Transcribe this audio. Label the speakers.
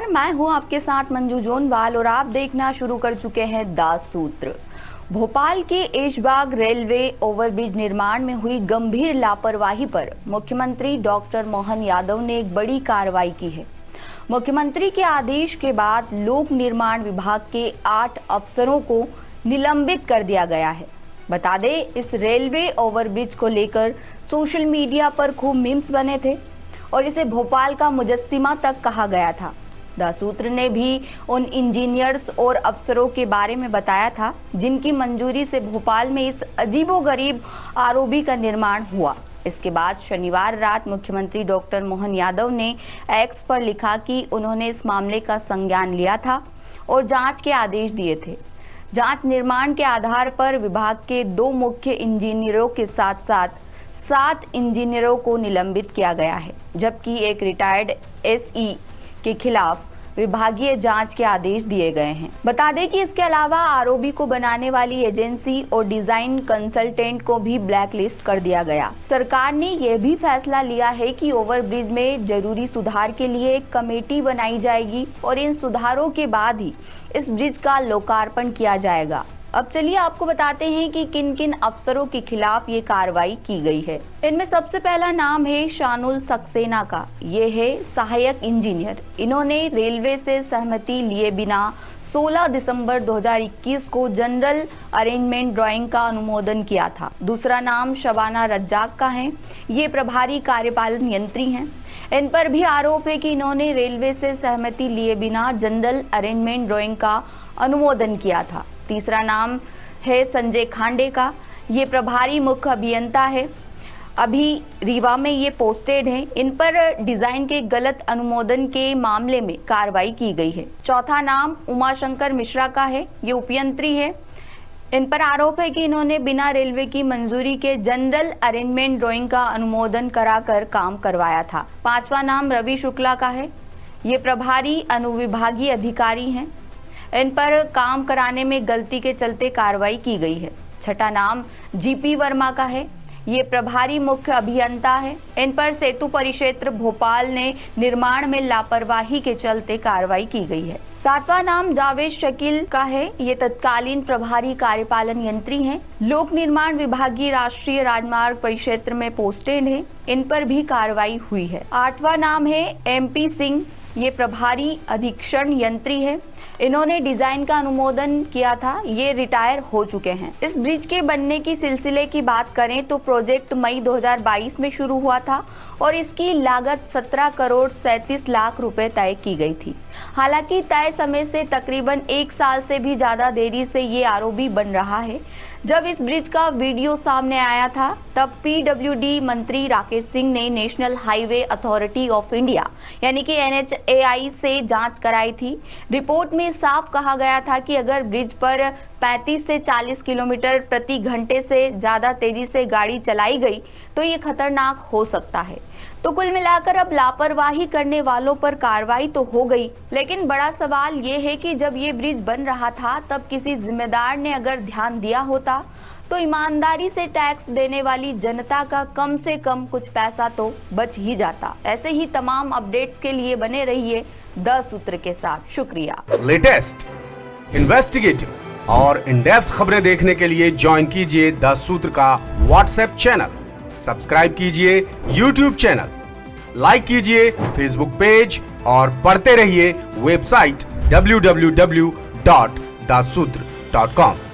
Speaker 1: मैं हूं आपके साथ मंजू जोनवाल और आप देखना शुरू कर चुके हैं दास सूत्र। भोपाल के ऐशबाग रेलवे ओवरब्रिज निर्माण में हुई गंभीर लापरवाही पर मुख्यमंत्री डॉक्टर मोहन यादव ने एक बड़ी कार्रवाई की है। मुख्यमंत्री के आदेश के बाद लोक निर्माण विभाग के 8 अफसरों को निलंबित कर दिया गया है। बता दें, इस रेलवे ओवरब्रिज को लेकर सोशल मीडिया पर खूब मीम्स बने थे और इसे भोपाल का मुजस्सिमा तक कहा गया था। द सूत्र ने भी उन इंजीनियर्स और अफसरों के बारे में बताया था जिनकी मंजूरी से भोपाल में इस अजीबोगरीब आरओबी का निर्माण हुआ। इसके बाद शनिवार रात मुख्यमंत्री डॉक्टर मोहन यादव ने एक्स पर लिखा कि उन्होंने इस मामले का संज्ञान लिया था और जांच के आदेश दिए थे। जांच निर्माण के आधार पर विभाग के 2 मुख्य इंजीनियरों के साथ साथ 7 इंजीनियरों को निलंबित किया गया है, जबकि एक रिटायर्ड एसई के खिलाफ विभागीय जांच के आदेश दिए गए हैं। बता दें कि इसके अलावा आरओबी को बनाने वाली एजेंसी और डिजाइन कंसल्टेंट को भी ब्लैकलिस्ट कर दिया गया। सरकार ने यह भी फैसला लिया है कि ओवरब्रिज में जरूरी सुधार के लिए एक कमेटी बनाई जाएगी और इन सुधारों के बाद ही इस ब्रिज का लोकार्पण किया जाएगा। अब चलिए आपको बताते हैं कि किन किन अफसरों के खिलाफ ये कार्रवाई की गई है। इनमें सबसे पहला नाम है शानुल सक्सेना का। ये है सहायक इंजीनियर। इन्होंने रेलवे से सहमति लिए बिना 16 दिसंबर 2021 को जनरल अरेंजमेंट ड्राइंग का अनुमोदन किया था। दूसरा नाम शबाना रज्जाक का है। ये प्रभारी कार्यपालन यंत्री हैं। इन पर भी आरोप है कि इन्होंने रेलवे से सहमति लिए बिना जनरल अरेंजमेंट ड्राइंग का अनुमोदन किया था। तीसरा नाम है संजय खांडे का। ये प्रभारी मुख्य अभियंता है। अभी रीवा में ये पोस्टेड हैं। इन पर डिजाइन के गलत अनुमोदन के मामले में कार्रवाई की गई है। चौथा नाम उमाशंकर मिश्रा का है। ये उपयंत्री है। इन पर आरोप है कि इन्होंने बिना रेलवे की मंजूरी के जनरल अरेंजमेंट ड्राइंग का अनुमोदन कराकर काम करवाया था। पांचवा नाम रवि शुक्ला का है। ये प्रभारी अनुविभागीय अधिकारी हैं। इन पर काम कराने में गलती के चलते कार्रवाई की गई है। छठा नाम जीपी वर्मा का है। ये प्रभारी मुख्य अभियंता है। इन पर सेतु परिक्षेत्र भोपाल ने निर्माण में लापरवाही के चलते कार्रवाई की गई है। सातवां नाम जावेद शकील का है। ये तत्कालीन प्रभारी कार्यपालन यंत्री हैं। लोक निर्माण विभागीय राष्ट्रीय राजमार्ग परिक्षेत्र में पोस्टेड है। इन पर भी कार्रवाई हुई है। आठवां नाम है एमपी सिंह। ये प्रभारी अधीक्षण यंत्री है। इन्होंने डिजाइन का अनुमोदन किया था। ये रिटायर हो चुके हैं। इस ब्रिज के बनने की सिलसिले की बात करें तो प्रोजेक्ट मई 2022 में शुरू हुआ था और इसकी लागत 17 करोड़ 37 लाख रुपए तय की गई थी। हालांकि तय समय से तकरीबन 1 साल से भी ज्यादा देरी से ये आरओबी बन रहा है। जब इस ब्रिज का वीडियो सामने आया था तब पीडब्ल्यूडी मंत्री राकेश सिंह ने national highway authority of India यानी कि NHAI से जांच कराई थी। रिपोर्ट में साफ कहा गया था कि अगर ब्रिज पर 35 से 40 किलोमीटर प्रति घंटे से ज्यादा तेजी से गाड़ी चलाई गई तो ये खतरनाक हो सकता है। तो कुल मिलाकर अब लापरवाही करने वालों पर कार्रवाई तो हो गई, लेकिन बड़ा सवाल ये है कि जब ये ब्रिज बन रहा था तब किसी जिम्मेदार ने अगर ध्यान दिया होता तो ईमानदारी से टैक्स देने वाली जनता का कम से कम कुछ पैसा तो बच ही जाता। ऐसे ही तमाम अपडेट्स के लिए बने रहिए द सूत्र के साथ। शुक्रिया।
Speaker 2: लेटेस्ट, इन्वेस्टिगेटिव और इन डेप्थ खबरें देखने के लिए ज्वाइन कीजिए द सूत्र का व्हाट्सएप चैनल, सब्सक्राइब कीजिए YouTube चैनल, लाइक कीजिए Facebook पेज और पढ़ते रहिए वेबसाइट www.dasutr.com।